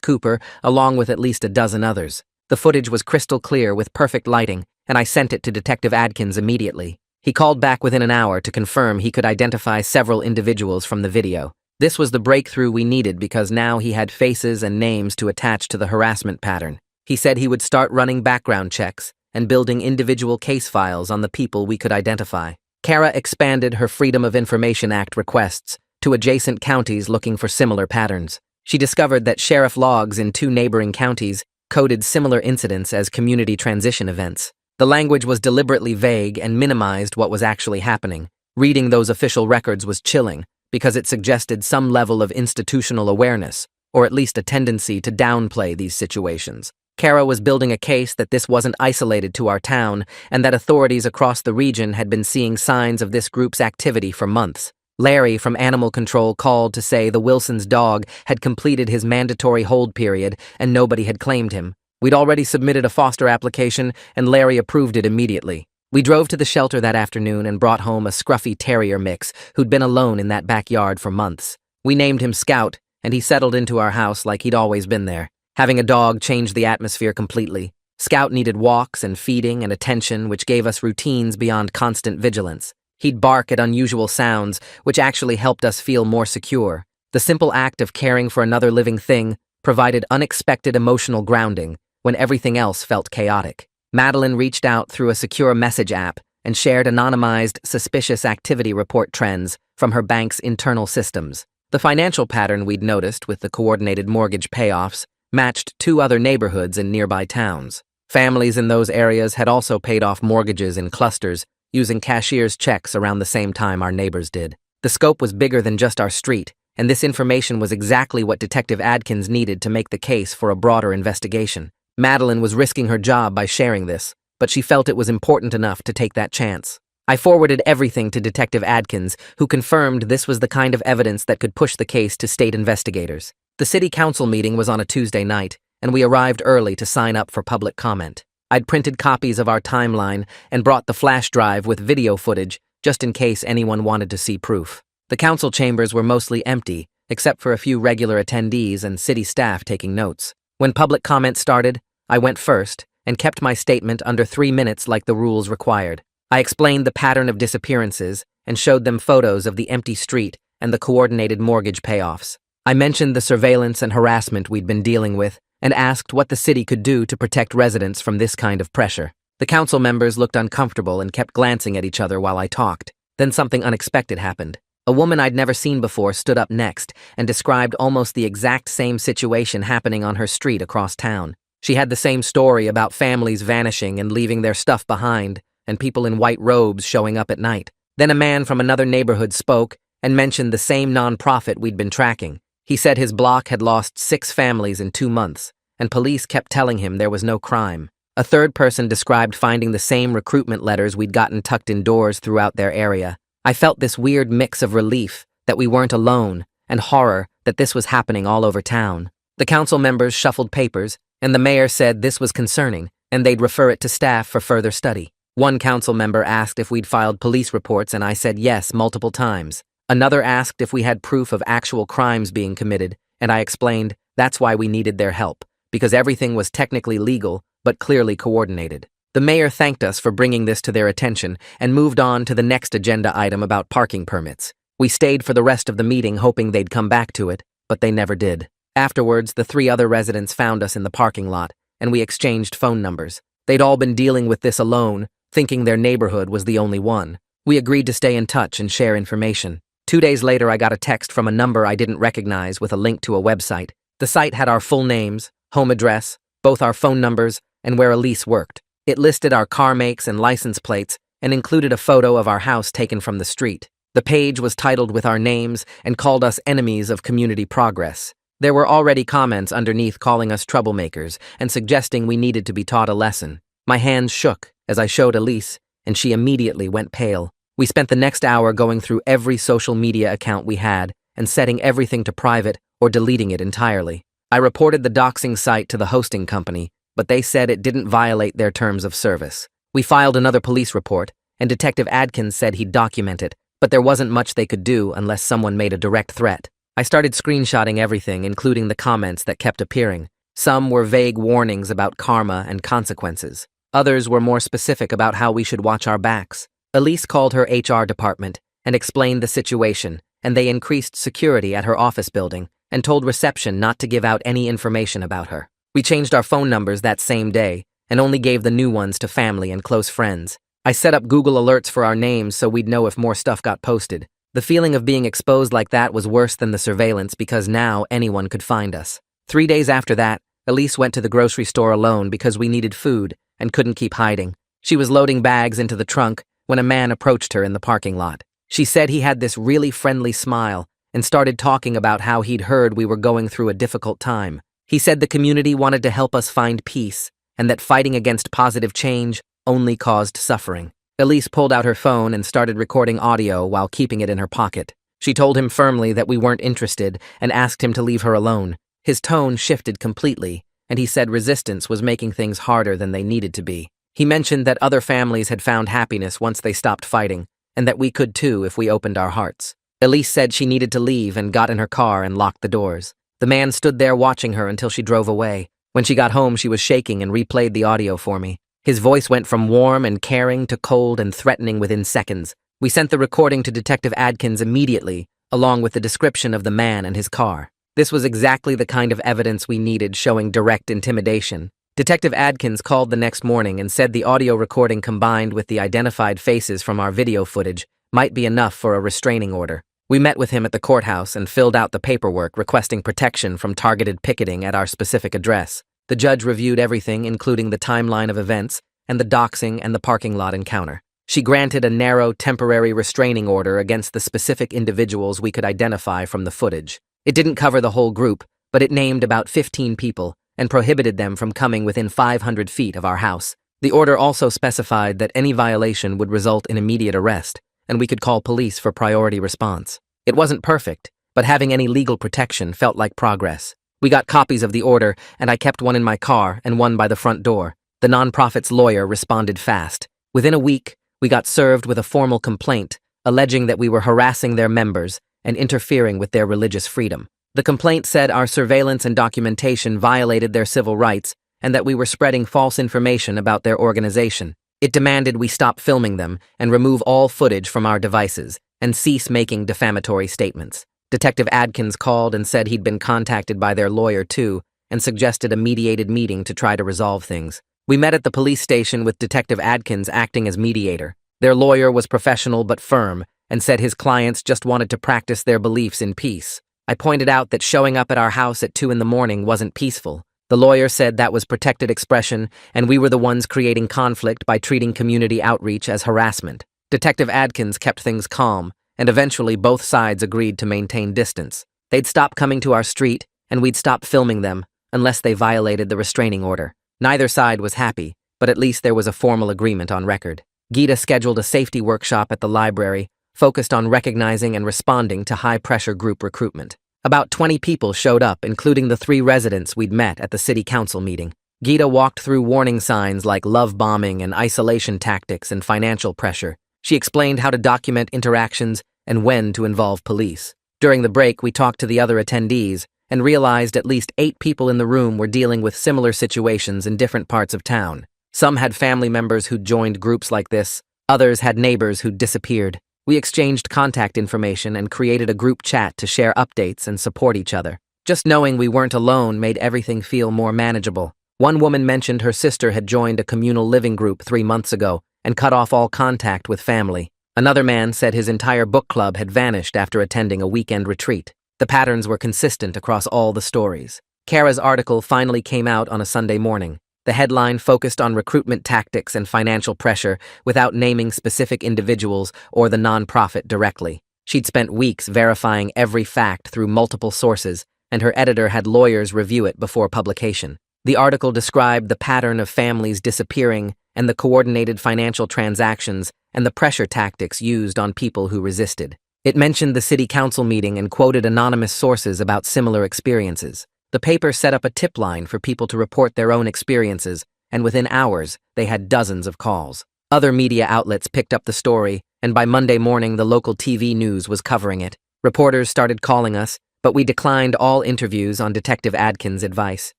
Cooper, along with at least a dozen others. The footage was crystal clear with perfect lighting, and I sent it to Detective Adkins immediately. He called back within an hour to confirm he could identify several individuals from the video. This was the breakthrough we needed because now he had faces and names to attach to the harassment pattern. He said he would start running background checks and building individual case files on the people we could identify. Kara expanded her Freedom of Information Act requests to adjacent counties looking for similar patterns. She discovered that sheriff logs in 2 neighboring counties coded similar incidents as community transition events. The language was deliberately vague and minimized what was actually happening. Reading those official records was chilling because it suggested some level of institutional awareness, or at least a tendency to downplay these situations. Kara was building a case that this wasn't isolated to our town and that authorities across the region had been seeing signs of this group's activity for months. Larry from Animal Control called to say the Wilsons' dog had completed his mandatory hold period and nobody had claimed him. We'd already submitted a foster application and Larry approved it immediately. We drove to the shelter that afternoon and brought home a scruffy terrier mix who'd been alone in that backyard for months. We named him Scout, and he settled into our house like he'd always been there. Having a dog changed the atmosphere completely. Scout needed walks and feeding and attention, which gave us routines beyond constant vigilance. He'd bark at unusual sounds, which actually helped us feel more secure. The simple act of caring for another living thing provided unexpected emotional grounding when everything else felt chaotic. Madeline reached out through a secure message app and shared anonymized suspicious activity report trends from her bank's internal systems. The financial pattern we'd noticed with the coordinated mortgage payoffs matched 2 other neighborhoods in nearby towns. Families in those areas had also paid off mortgages in clusters, using cashier's checks around the same time our neighbors did. The scope was bigger than just our street, and this information was exactly what Detective Adkins needed to make the case for a broader investigation. Madeline was risking her job by sharing this, but she felt it was important enough to take that chance. I forwarded everything to Detective Adkins, who confirmed this was the kind of evidence that could push the case to state investigators. The city council meeting was on a Tuesday night, and we arrived early to sign up for public comment. I'd printed copies of our timeline and brought the flash drive with video footage just in case anyone wanted to see proof. The council chambers were mostly empty, except for a few regular attendees and city staff taking notes. When public comment started, I went first and kept my statement under 3 minutes like the rules required. I explained the pattern of disappearances and showed them photos of the empty street and the coordinated mortgage payoffs. I mentioned the surveillance and harassment we'd been dealing with and asked what the city could do to protect residents from this kind of pressure. The council members looked uncomfortable and kept glancing at each other while I talked. Then something unexpected happened. A woman I'd never seen before stood up next and described almost the exact same situation happening on her street across town. She had the same story about families vanishing and leaving their stuff behind, and people in white robes showing up at night. Then a man from another neighborhood spoke and mentioned the same nonprofit we'd been tracking. He said his block had lost 6 families in 2 months, and police kept telling him there was no crime. A third person described finding the same recruitment letters we'd gotten tucked indoors throughout their area. I felt this weird mix of relief that we weren't alone and horror that this was happening all over town. The council members shuffled papers, and the mayor said this was concerning, and they'd refer it to staff for further study. One council member asked if we'd filed police reports, and I said yes multiple times. Another asked if we had proof of actual crimes being committed, and I explained that's why we needed their help, because everything was technically legal, but clearly coordinated. The mayor thanked us for bringing this to their attention and moved on to the next agenda item about parking permits. We stayed for the rest of the meeting hoping they'd come back to it, but they never did. Afterwards, the 3 other residents found us in the parking lot, and we exchanged phone numbers. They'd all been dealing with this alone, thinking their neighborhood was the only one. We agreed to stay in touch and share information. 2 days later, I got a text from a number I didn't recognize with a link to a website. The site had our full names, home address, both our phone numbers, and where Elise worked. It listed our car makes and license plates and included a photo of our house taken from the street. The page was titled with our names and called us enemies of community progress. There were already comments underneath calling us troublemakers and suggesting we needed to be taught a lesson. My hands shook as I showed Elise, and she immediately went pale. We spent the next hour going through every social media account we had and setting everything to private or deleting it entirely. I reported the doxing site to the hosting company, but they said it didn't violate their terms of service. We filed another police report, and Detective Adkins said he'd document it, but there wasn't much they could do unless someone made a direct threat. I started screenshotting everything, including the comments that kept appearing. Some were vague warnings about karma and consequences. Others were more specific about how we should watch our backs. Elise called her HR department and explained the situation, and they increased security at her office building and told reception not to give out any information about her. We changed our phone numbers that same day and only gave the new ones to family and close friends. I set up Google alerts for our names so we'd know if more stuff got posted. The feeling of being exposed like that was worse than the surveillance because now anyone could find us. 3 days after that, Elise went to the grocery store alone because we needed food and couldn't keep hiding. She was loading bags into the trunk when a man approached her in the parking lot. She said he had this really friendly smile and started talking about how he'd heard we were going through a difficult time. He said the community wanted to help us find peace and that fighting against positive change only caused suffering. Elise pulled out her phone and started recording audio while keeping it in her pocket. She told him firmly that we weren't interested and asked him to leave her alone. His tone shifted completely, and he said resistance was making things harder than they needed to be. He mentioned that other families had found happiness once they stopped fighting, and that we could too if we opened our hearts. Elise said she needed to leave and got in her car and locked the doors. The man stood there watching her until she drove away. When she got home, she was shaking and replayed the audio for me. His voice went from warm and caring to cold and threatening within seconds. We sent the recording to Detective Adkins immediately, along with the description of the man and his car. This was exactly the kind of evidence we needed, showing direct intimidation. Detective Adkins called the next morning and said the audio recording combined with the identified faces from our video footage might be enough for a restraining order. We met with him at the courthouse and filled out the paperwork requesting protection from targeted picketing at our specific address. The judge reviewed everything, including the timeline of events and the doxing and the parking lot encounter. She granted a narrow, temporary restraining order against the specific individuals we could identify from the footage. It didn't cover the whole group, but it named about 15 people and prohibited them from coming within 500 feet of our house. The order also specified that any violation would result in immediate arrest, and we could call police for priority response. It wasn't perfect, but having any legal protection felt like progress. We got copies of the order, and I kept one in my car and one by the front door. The nonprofit's lawyer responded fast. Within a week, we got served with a formal complaint, alleging that we were harassing their members and interfering with their religious freedom. The complaint said our surveillance and documentation violated their civil rights and that we were spreading false information about their organization. It demanded we stop filming them and remove all footage from our devices and cease making defamatory statements. Detective Adkins called and said he'd been contacted by their lawyer too and suggested a mediated meeting to try to resolve things. We met at the police station with Detective Adkins acting as mediator. Their lawyer was professional but firm and said his clients just wanted to practice their beliefs in peace. I pointed out that showing up at our house at 2 in the morning wasn't peaceful. The lawyer said that was protected expression and we were the ones creating conflict by treating community outreach as harassment. Detective Adkins kept things calm, and eventually both sides agreed to maintain distance. They'd stop coming to our street, and we'd stop filming them, unless they violated the restraining order. Neither side was happy, but at least there was a formal agreement on record. Gita scheduled a safety workshop at the library, focused on recognizing and responding to high-pressure group recruitment. About 20 people showed up, including the 3 residents we'd met at the city council meeting. Gita walked through warning signs like love bombing and isolation tactics and financial pressure. She explained how to document interactions and when to involve police. During the break, we talked to the other attendees and realized at least 8 people in the room were dealing with similar situations in different parts of town. Some had family members who'd joined groups like this. Others had neighbors who'd disappeared. We exchanged contact information and created a group chat to share updates and support each other. Just knowing we weren't alone made everything feel more manageable. One woman mentioned her sister had joined a communal living group 3 months ago and cut off all contact with family. Another man said his entire book club had vanished after attending a weekend retreat. The patterns were consistent across all the stories. Kara's article finally came out on a Sunday morning. The headline focused on recruitment tactics and financial pressure without naming specific individuals or the nonprofit directly. She'd spent weeks verifying every fact through multiple sources, and her editor had lawyers review it before publication. The article described the pattern of families disappearing and the coordinated financial transactions and the pressure tactics used on people who resisted. It mentioned the city council meeting and quoted anonymous sources about similar experiences. The paper set up a tip line for people to report their own experiences, and within hours, they had dozens of calls. Other media outlets picked up the story and by Monday morning the local TV news was covering it. Reporters started calling us, but we declined all interviews on Detective Adkins' advice.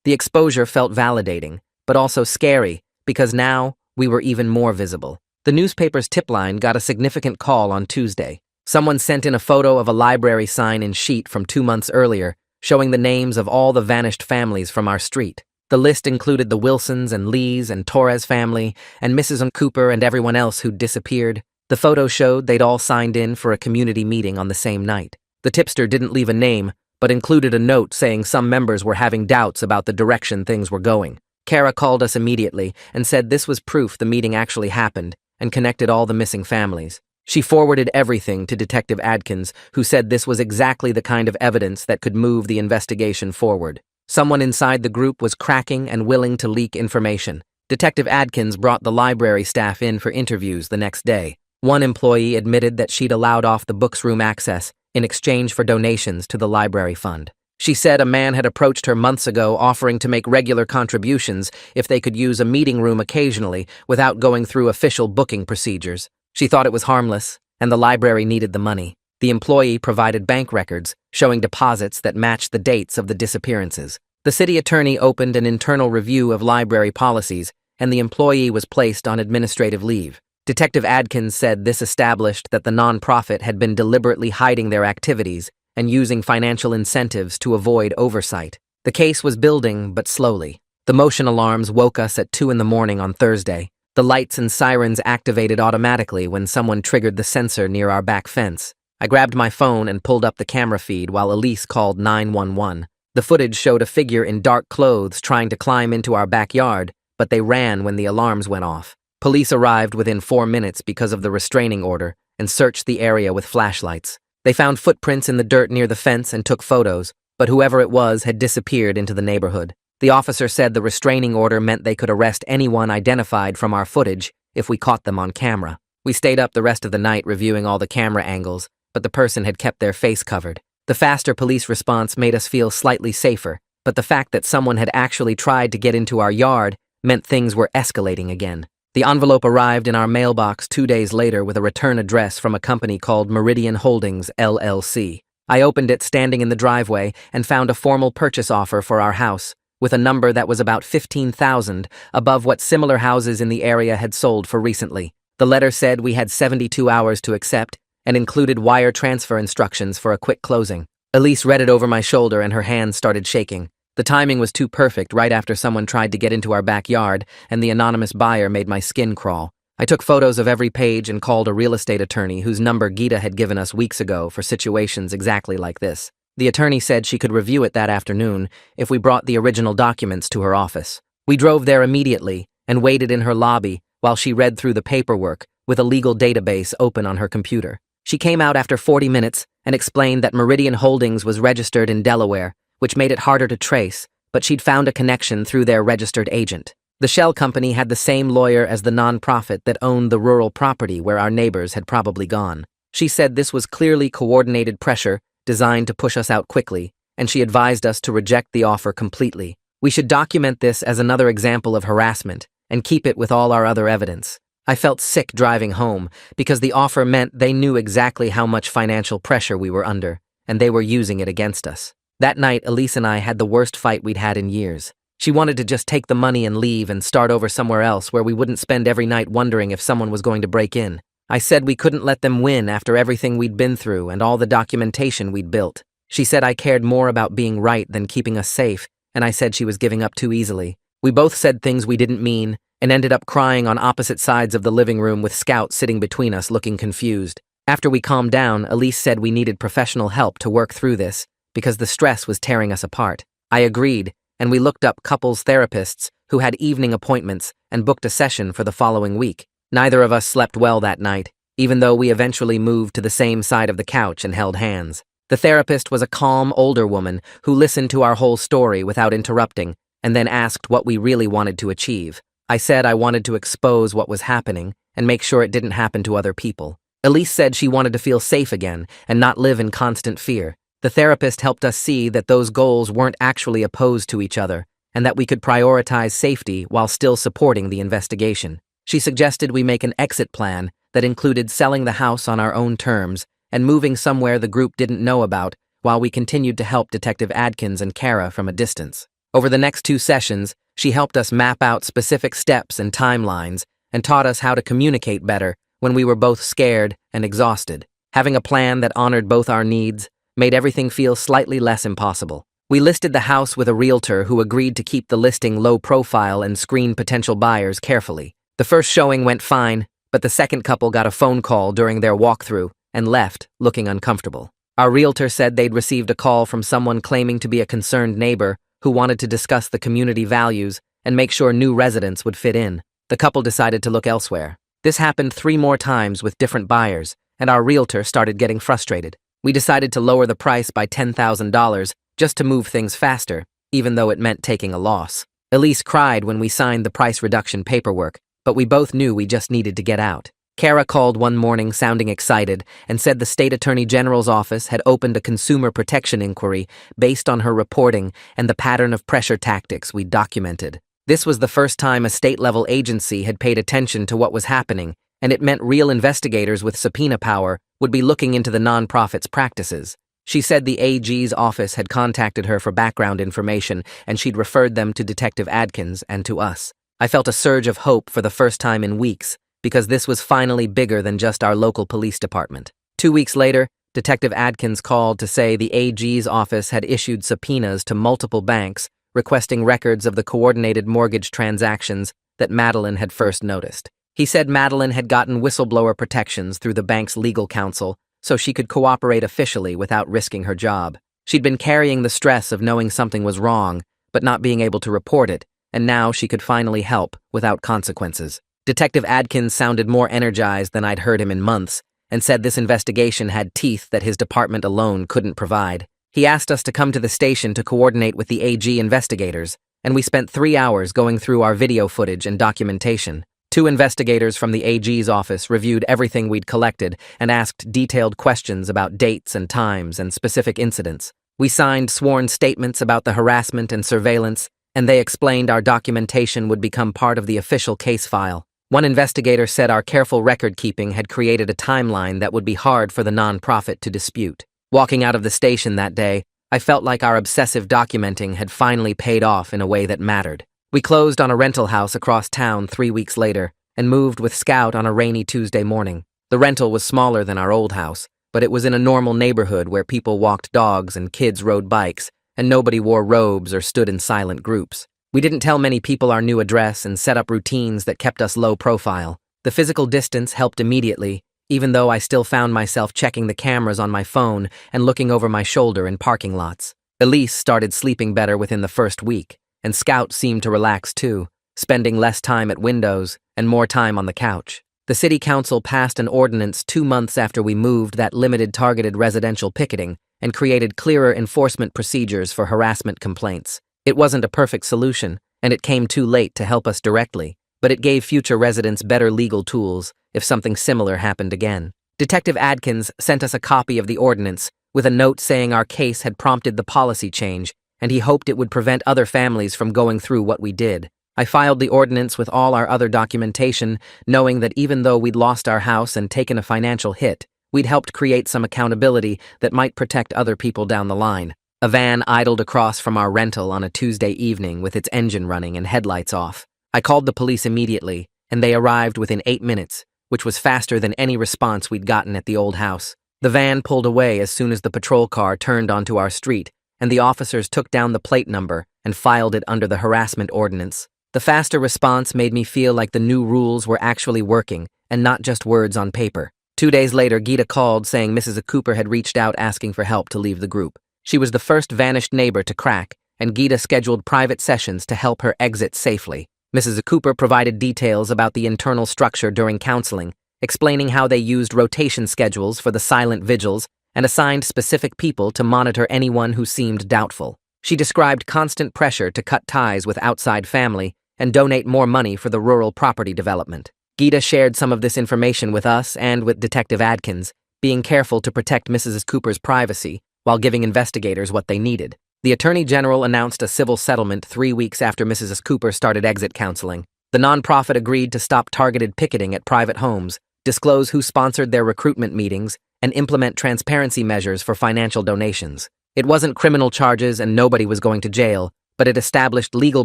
The exposure felt validating, but also scary, because now we were even more visible. The newspaper's tip line got a significant call on Tuesday. Someone sent in a photo of a library sign in sheet from 2 months earlier, showing the names of all the vanished families from our street. The list included the Wilsons and Lees and Torres family, and Mrs. Cooper and everyone else who'd disappeared. The photo showed they'd all signed in for a community meeting on the same night. The tipster didn't leave a name, but included a note saying some members were having doubts about the direction things were going. Kara called us immediately and said this was proof the meeting actually happened, and connected all the missing families. She forwarded everything to Detective Adkins, who said this was exactly the kind of evidence that could move the investigation forward. Someone inside the group was cracking and willing to leak information. Detective Adkins brought the library staff in for interviews the next day. One employee admitted that she'd allowed off the books room access in exchange for donations to the library fund. She said a man had approached her months ago offering to make regular contributions if they could use a meeting room occasionally without going through official booking procedures. She thought it was harmless, and the library needed the money. The employee provided bank records showing deposits that matched the dates of the disappearances. The city attorney opened an internal review of library policies, and the employee was placed on administrative leave. Detective Adkins said this established that the nonprofit had been deliberately hiding their activities and using financial incentives to avoid oversight. The case was building, but slowly. The motion alarms woke us at 2 a.m. on Thursday. The lights and sirens activated automatically when someone triggered the sensor near our back fence. I grabbed my phone and pulled up the camera feed while Elise called 911. The footage showed a figure in dark clothes trying to climb into our backyard, but they ran when the alarms went off. Police arrived within 4 minutes because of the restraining order and searched the area with flashlights. They found footprints in the dirt near the fence and took photos, but whoever it was had disappeared into the neighborhood. The officer said the restraining order meant they could arrest anyone identified from our footage if we caught them on camera. We stayed up the rest of the night reviewing all the camera angles, but the person had kept their face covered. The faster police response made us feel slightly safer, but the fact that someone had actually tried to get into our yard meant things were escalating again. The envelope arrived in our mailbox 2 days later with a return address from a company called Meridian Holdings, LLC. I opened it standing in the driveway and found a formal purchase offer for our house, with a number that was about $15,000 above what similar houses in the area had sold for recently. The letter said we had 72 hours to accept and included wire transfer instructions for a quick closing. Elise read it over my shoulder and her hands started shaking. The timing was too perfect right after someone tried to get into our backyard, and the anonymous buyer made my skin crawl. I took photos of every page and called a real estate attorney whose number Gita had given us weeks ago for situations exactly like this. The attorney said she could review it that afternoon if we brought the original documents to her office. We drove there immediately and waited in her lobby while she read through the paperwork with a legal database open on her computer. She came out after 40 minutes and explained that Meridian Holdings was registered in Delaware, which made it harder to trace, but she'd found a connection through their registered agent. The shell company had the same lawyer as the nonprofit that owned the rural property where our neighbors had probably gone. She said this was clearly coordinated pressure designed to push us out quickly, and she advised us to reject the offer completely. We should document this as another example of harassment and keep it with all our other evidence. I felt sick driving home because the offer meant they knew exactly how much financial pressure we were under, and they were using it against us. That night, Elise and I had the worst fight we'd had in years. She wanted to just take the money and leave and start over somewhere else where we wouldn't spend every night wondering if someone was going to break in. I said we couldn't let them win after everything we'd been through and all the documentation we'd built. She said I cared more about being right than keeping us safe, and I said she was giving up too easily. We both said things we didn't mean and ended up crying on opposite sides of the living room with Scout sitting between us looking confused. After we calmed down, Elise said we needed professional help to work through this because the stress was tearing us apart. I agreed, and we looked up couples therapists who had evening appointments and booked a session for the following week. Neither of us slept well that night, even though we eventually moved to the same side of the couch and held hands. The therapist was a calm, older woman who listened to our whole story without interrupting and then asked what we really wanted to achieve. I said I wanted to expose what was happening and make sure it didn't happen to other people. Elise said she wanted to feel safe again and not live in constant fear. The therapist helped us see that those goals weren't actually opposed to each other and that we could prioritize safety while still supporting the investigation. She suggested we make an exit plan that included selling the house on our own terms and moving somewhere the group didn't know about while we continued to help Detective Adkins and Kara from a distance. Over the next 2 sessions, she helped us map out specific steps and timelines and taught us how to communicate better when we were both scared and exhausted. Having a plan that honored both our needs made everything feel slightly less impossible. We listed the house with a realtor who agreed to keep the listing low profile and screen potential buyers carefully. The first showing went fine, but the second couple got a phone call during their walkthrough and left looking uncomfortable. Our realtor said they'd received a call from someone claiming to be a concerned neighbor who wanted to discuss the community values and make sure new residents would fit in. The couple decided to look elsewhere. This happened 3 more times with different buyers, and our realtor started getting frustrated. We decided to lower the price by $10,000 just to move things faster, even though it meant taking a loss. Elise cried when we signed the price reduction paperwork, but we both knew we just needed to get out. Kara called one morning sounding excited and said the State Attorney General's office had opened a consumer protection inquiry based on her reporting and the pattern of pressure tactics we documented. This was the first time a state-level agency had paid attention to what was happening, and it meant real investigators with subpoena power would be looking into the nonprofit's practices. She said the AG's office had contacted her for background information and she'd referred them to Detective Adkins and to us. I felt a surge of hope for the first time in weeks, because this was finally bigger than just our local police department. 2 weeks later, Detective Adkins called to say the AG's office had issued subpoenas to multiple banks requesting records of the coordinated mortgage transactions that Madeline had first noticed. He said Madeline had gotten whistleblower protections through the bank's legal counsel so she could cooperate officially without risking her job. She'd been carrying the stress of knowing something was wrong, but not being able to report it, and now she could finally help without consequences. Detective Adkins sounded more energized than I'd heard him in months, and said this investigation had teeth that his department alone couldn't provide. He asked us to come to the station to coordinate with the AG investigators, and we spent 3 hours going through our video footage and documentation. 2 investigators from the AG's office reviewed everything we'd collected and asked detailed questions about dates and times and specific incidents. We signed sworn statements about the harassment and surveillance, and they explained our documentation would become part of the official case file. One investigator said our careful record-keeping had created a timeline that would be hard for the nonprofit to dispute. Walking out of the station that day, I felt like our obsessive documenting had finally paid off in a way that mattered. We closed on a rental house across town 3 weeks later and moved with Scout on a rainy Tuesday morning. The rental was smaller than our old house, but it was in a normal neighborhood where people walked dogs and kids rode bikes, and nobody wore robes or stood in silent groups. We didn't tell many people our new address and set up routines that kept us low profile. The physical distance helped immediately, even though I still found myself checking the cameras on my phone and looking over my shoulder in parking lots. Elise started sleeping better within the first week, and Scout seemed to relax too, spending less time at windows and more time on the couch. The city council passed an ordinance 2 months after we moved that limited targeted residential picketing and created clearer enforcement procedures for harassment complaints. It wasn't a perfect solution, and it came too late to help us directly, but it gave future residents better legal tools if something similar happened again. Detective Adkins sent us a copy of the ordinance with a note saying our case had prompted the policy change, and he hoped it would prevent other families from going through what we did. I filed the ordinance with all our other documentation, knowing that even though we'd lost our house and taken a financial hit, we'd helped create some accountability that might protect other people down the line. A van idled across from our rental on a Tuesday evening with its engine running and headlights off. I called the police immediately, and they arrived within 8 minutes, which was faster than any response we'd gotten at the old house. The van pulled away as soon as the patrol car turned onto our street, and the officers took down the plate number and filed it under the harassment ordinance. The faster response made me feel like the new rules were actually working, and not just words on paper. 2 days later, Geeta called saying Mrs. Cooper had reached out asking for help to leave the group. She was the first vanished neighbor to crack, and Geeta scheduled private sessions to help her exit safely. Mrs. Cooper provided details about the internal structure during counseling, explaining how they used rotation schedules for the silent vigils and assigned specific people to monitor anyone who seemed doubtful. She described constant pressure to cut ties with outside family and donate more money for the rural property development. Geeta shared some of this information with us and with Detective Adkins, being careful to protect Mrs. Cooper's privacy while giving investigators what they needed. The Attorney General announced a civil settlement 3 weeks after Mrs. Cooper started exit counseling. The nonprofit agreed to stop targeted picketing at private homes, disclose who sponsored their recruitment meetings, and implement transparency measures for financial donations. It wasn't criminal charges and nobody was going to jail, but it established legal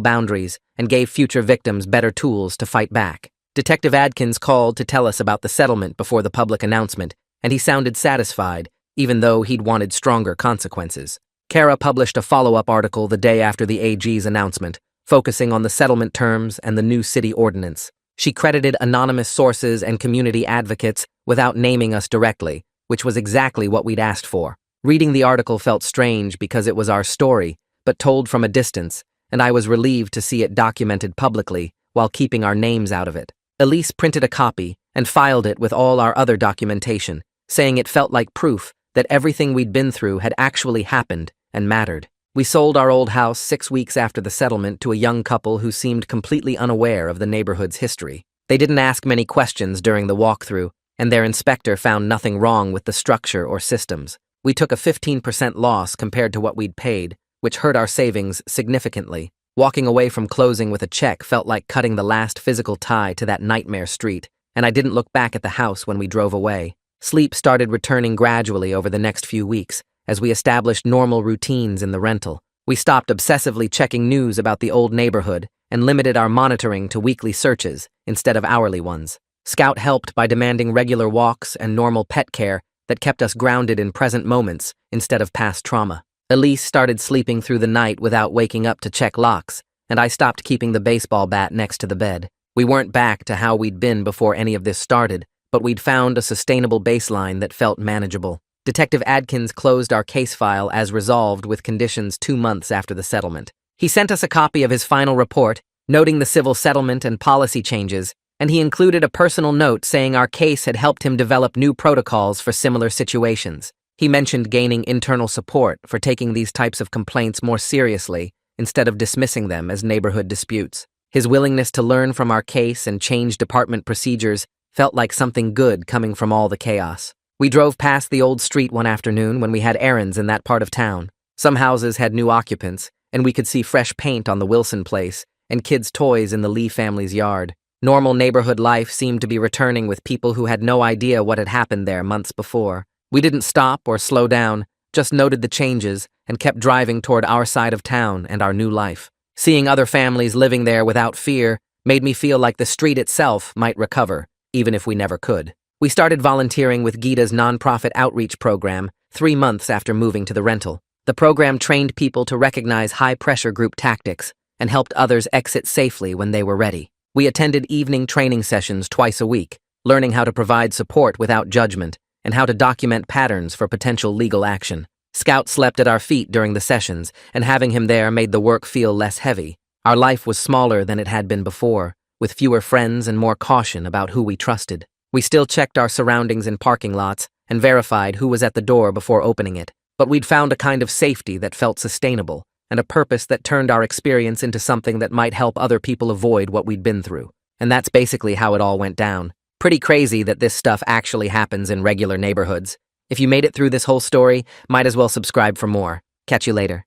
boundaries and gave future victims better tools to fight back. Detective Adkins called to tell us about the settlement before the public announcement, and he sounded satisfied, even though he'd wanted stronger consequences. Kara published a follow-up article the day after the AG's announcement, focusing on the settlement terms and the new city ordinance. She credited anonymous sources and community advocates without naming us directly, which was exactly what we'd asked for. Reading the article felt strange because it was our story, but told from a distance, and I was relieved to see it documented publicly while keeping our names out of it. Elise printed a copy and filed it with all our other documentation, saying it felt like proof that everything we'd been through had actually happened and mattered. We sold our old house 6 weeks after the settlement to a young couple who seemed completely unaware of the neighborhood's history. They didn't ask many questions during the walkthrough, and their inspector found nothing wrong with the structure or systems. We took a 15% loss compared to what we'd paid, which hurt our savings significantly. Walking away from closing with a check felt like cutting the last physical tie to that nightmare street, and I didn't look back at the house when we drove away. Sleep started returning gradually over the next few weeks, as we established normal routines in the rental. We stopped obsessively checking news about the old neighborhood and limited our monitoring to weekly searches instead of hourly ones. Scout helped by demanding regular walks and normal pet care that kept us grounded in present moments instead of past trauma. Elise started sleeping through the night without waking up to check locks, and I stopped keeping the baseball bat next to the bed. We weren't back to how we'd been before any of this started, but we'd found a sustainable baseline that felt manageable. Detective Adkins closed our case file as resolved with conditions 2 months after the settlement. He sent us a copy of his final report, noting the civil settlement and policy changes, and he included a personal note saying our case had helped him develop new protocols for similar situations. He mentioned gaining internal support for taking these types of complaints more seriously instead of dismissing them as neighborhood disputes. His willingness to learn from our case and change department procedures felt like something good coming from all the chaos. We drove past the old street one afternoon when we had errands in that part of town. Some houses had new occupants, and we could see fresh paint on the Wilson place and kids' toys in the Lee family's yard. Normal neighborhood life seemed to be returning with people who had no idea what had happened there months before. We didn't stop or slow down, just noted the changes and kept driving toward our side of town and our new life. Seeing other families living there without fear made me feel like the street itself might recover, even if we never could. We started volunteering with Gita's nonprofit outreach program 3 months after moving to the rental. The program trained people to recognize high-pressure group tactics and helped others exit safely when they were ready. We attended evening training sessions twice a week, learning how to provide support without judgment and how to document patterns for potential legal action. Scout slept at our feet during the sessions, and having him there made the work feel less heavy. Our life was smaller than it had been before, with fewer friends and more caution about who we trusted. We still checked our surroundings in parking lots and verified who was at the door before opening it, but we'd found a kind of safety that felt sustainable and a purpose that turned our experience into something that might help other people avoid what we'd been through. And that's basically how it all went down. Pretty crazy that this stuff actually happens in regular neighborhoods. If you made it through this whole story, might as well subscribe for more. Catch you later.